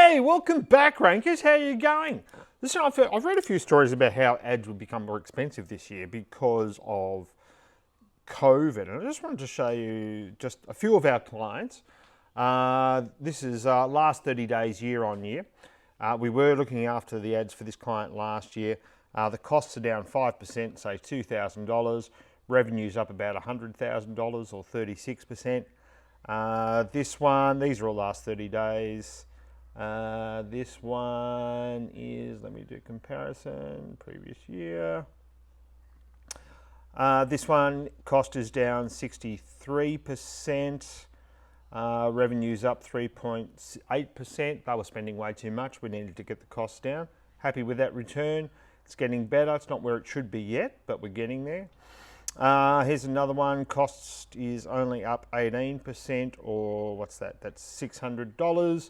Hey, welcome back, Rankers. How are you going? Listen, I've read a few stories about how ads would become more expensive this year because of COVID, and I just wanted to show you just a few of our clients. This is last 30 days, year on year. We were looking after the ads for this client last year. The costs are down 5%, say $2,000. Revenue's up about $100,000 or 36%. This one, these are all last 30 days. This one is, let me do comparison, previous year. This one, cost is down 63%. Revenue's up 3.8%. They were spending way too much. We needed to get the costs down. Happy with that return. It's getting better. It's not where it should be yet, but we're getting there. Here's another one. Cost is only up 18%, or what's that? That's $600.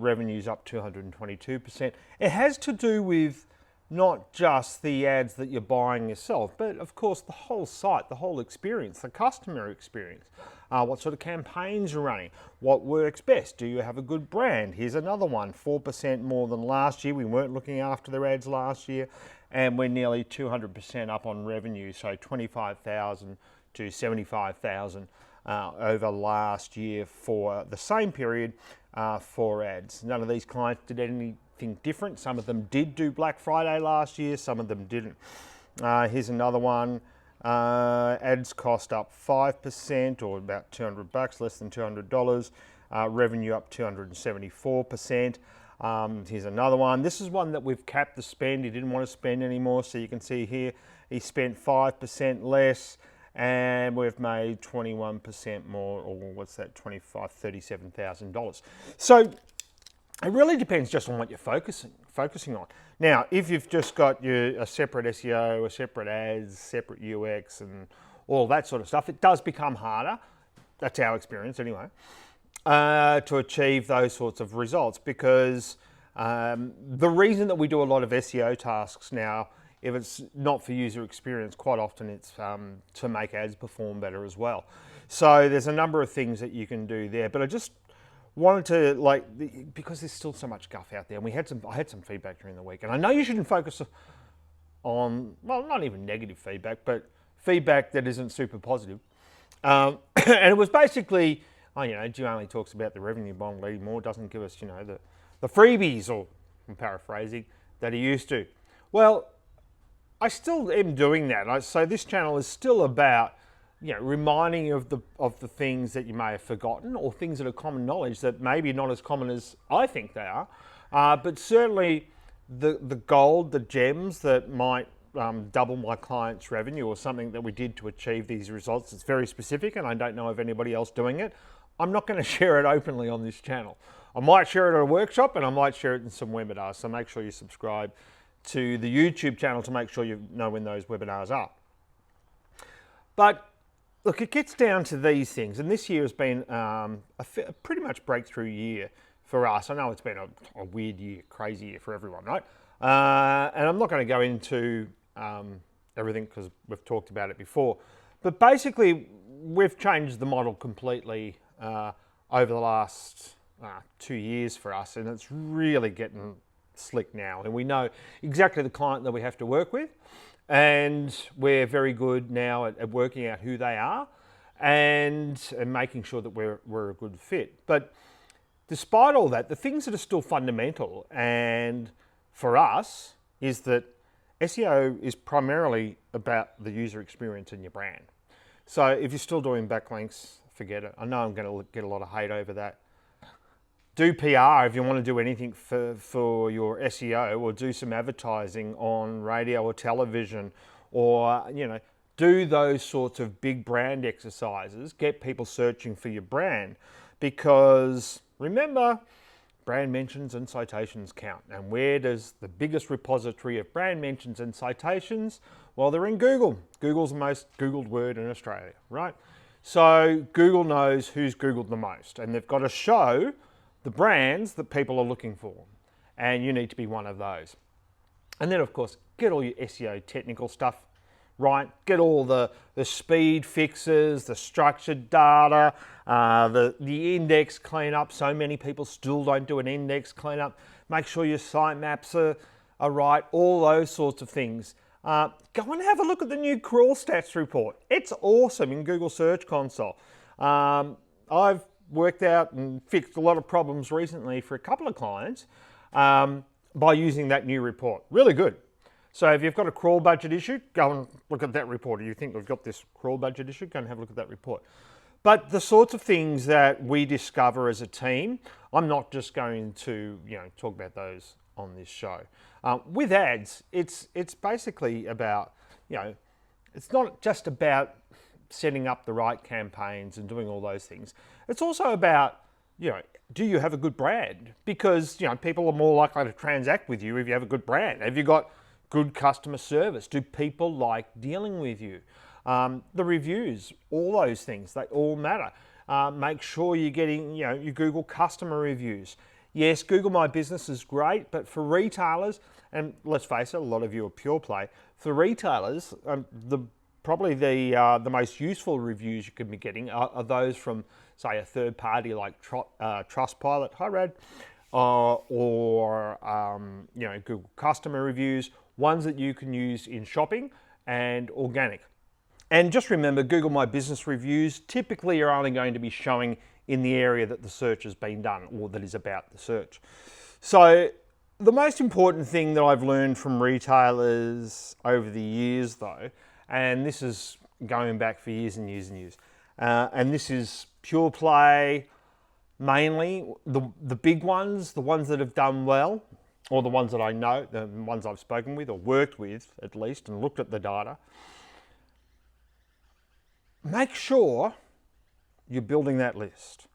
Revenue's up 222%. It has to do with not just the ads that you're buying yourself, but of course the whole site, the whole experience, the customer experience. What sort of campaigns you're running, what works best, do you have a good brand? Here's another one, 4% more than last year. We weren't looking after their ads last year, and we're nearly 200% up on revenue, so 25,000 to 75,000 over last year for the same period for ads. None of these clients did anything different. Some of them did do Black Friday last year, some of them didn't. Here's another one. Ads cost up 5%, or about $200, less than $200. Revenue up 274%. Here's another one. This is one that we've capped the spend. He didn't want to spend anymore, so you can see here he spent 5% less, and we've made 21% more, or what's that, $37,000. So it really depends just on what you're focusing on. Now, if you've just got a separate SEO, a separate ads, separate UX, and all that sort of stuff, it does become harder. That's our experience anyway, to achieve those sorts of results, because the reason that we do a lot of SEO tasks now, if it's not for user experience, quite often it's to make ads perform better as well. So there's a number of things that you can do there, but I just wanted to, because there's still so much guff out there, and I had some feedback during the week, and I know you shouldn't focus on, well, not even negative feedback, but feedback that isn't super positive. And it was basically, Jim only talks about the revenue bomb leading more, doesn't give us, the freebies, or I'm paraphrasing, that he used to. Well, I still am doing that. So this channel is still about, reminding you of the things that you may have forgotten, or things that are common knowledge that maybe not as common as I think they are, but certainly the gold, the gems that might double my client's revenue, or something that we did to achieve these results. It's very specific, and I don't know of anybody else doing it. I'm not going to share it openly on this channel. I might share it at a workshop, and I might share it in some webinars, so make sure you subscribe to the YouTube channel to make sure you know when those webinars are. But look, it gets down to these things, and this year has been a pretty much breakthrough year for us. I know it's been a weird year, crazy year for everyone, right? And I'm not going to go into everything because we've talked about it before. But basically, we've changed the model completely over the last 2 years for us, and it's really getting slick now. And we know exactly the client that we have to work with, and we're very good now at working out who they are and making sure that we're a good fit. But despite all that, the things that are still fundamental, and for us, is that SEO is primarily about the user experience and your brand. So if you're still doing backlinks, forget it. I know I'm going to get a lot of hate over that. Do PR if you want to do anything for your SEO, or do some advertising on radio or television, or do those sorts of big brand exercises. Get people searching for your brand, because remember, brand mentions and citations count. And where does the biggest repository of brand mentions and citations? Well, they're in Google. Google's the most Googled word in Australia, right? So Google knows who's Googled the most, and they've got to show the brands that people are looking for, and you need to be one of those. And then, of course, get all your SEO technical stuff right? Get all the speed fixes, the structured data, the index cleanup. So many people still don't do an index cleanup. Make sure your sitemaps are right, all those sorts of things. Go and have a look at the new Crawl Stats report. It's awesome in Google Search Console. I've worked out and fixed a lot of problems recently for a couple of clients by using that new report. Really good. So if you've got a crawl budget issue, go and look at that report. If you think we've got this crawl budget issue, go and have a look at that report. But the sorts of things that we discover as a team, I'm not just going to talk about those on this show. With ads, it's basically about, it's not just about setting up the right campaigns and doing all those things. It's also about, do you have a good brand? Because, people are more likely to transact with you if you have a good brand. Have you got good customer service? Do people like dealing with you? The reviews, all those things, they all matter. Make sure you're getting, your Google customer reviews. Yes, Google My Business is great, but for retailers, and let's face it, a lot of you are pure play. For retailers, probably the most useful reviews you could be getting are those from, say, a third party like Trustpilot, hi Rad, or Google customer reviews, ones that you can use in shopping and organic. And just remember, Google My Business reviews typically are only going to be showing in the area that the search has been done or that is about the search. So the most important thing that I've learned from retailers over the years though, and this is going back for years and years and years, and this is pure play, mainly the big ones, the ones that have done well, or the ones that I know, the ones I've spoken with or worked with at least and looked at the data. Make sure you're building that list.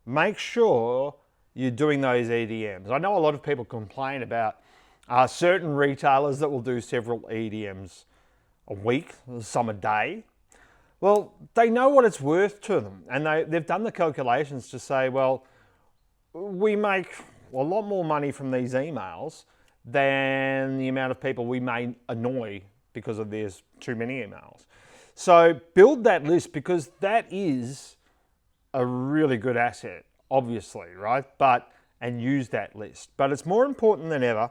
Make sure you're doing those EDMs. I know a lot of people complain about certain retailers that will do several EDMs a week, some a day. Well, they know what it's worth to them, and they've done the calculations to say, well, we make a lot more money from these emails than the amount of people we may annoy because of there's too many emails. So build that list, because that is a really good asset, obviously, right? And use that list. But it's more important than ever,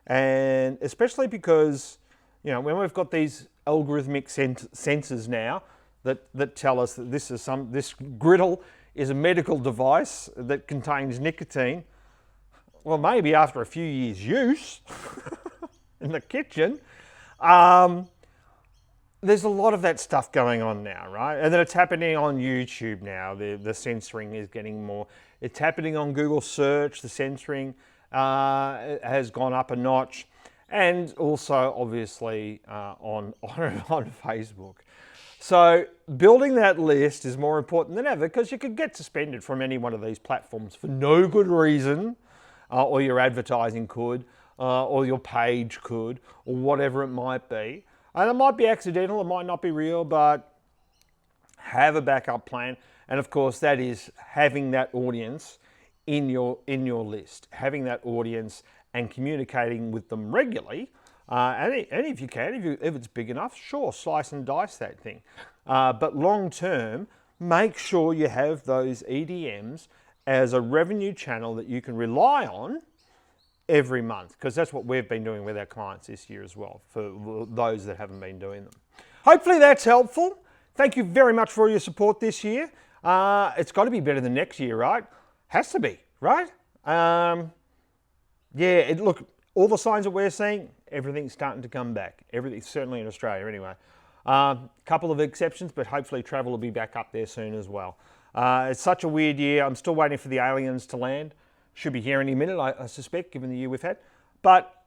and especially because, when we've got these algorithmic sensors now that tell us that this griddle is a medical device that contains nicotine. Well, maybe after a few years' use in the kitchen, there's a lot of that stuff going on now, right? And then it's happening on YouTube now. The censoring is getting more. It's happening on Google Search. The censoring has gone up a notch. And also, obviously, on Facebook. So building that list is more important than ever, because you could get suspended from any one of these platforms for no good reason, or your advertising could, or your page could, or whatever it might be. And it might be accidental, it might not be real, but have a backup plan. And of course, that is having that audience in your list, having that audience and communicating with them regularly. And if you can, if it's big enough, sure, slice and dice that thing. But long term, make sure you have those EDMs as a revenue channel that you can rely on every month, because that's what we've been doing with our clients this year as well, for those that haven't been doing them. Hopefully that's helpful. Thank you very much for your support this year. It's got to be better than next year, right? Has to be, right? Look, all the signs that we're seeing, everything's starting to come back. Everything, certainly in Australia anyway. Couple of exceptions, but hopefully travel will be back up there soon as well. It's such a weird year. I'm still waiting for the aliens to land. Should be here any minute, I suspect, given the year we've had. But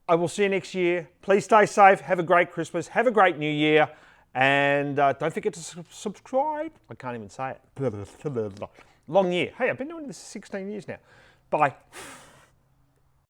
I will see you next year. Please stay safe. Have a great Christmas. Have a great New Year. And don't forget to subscribe. I can't even say it. Long year. Hey, I've been doing this 16 years now. Bye.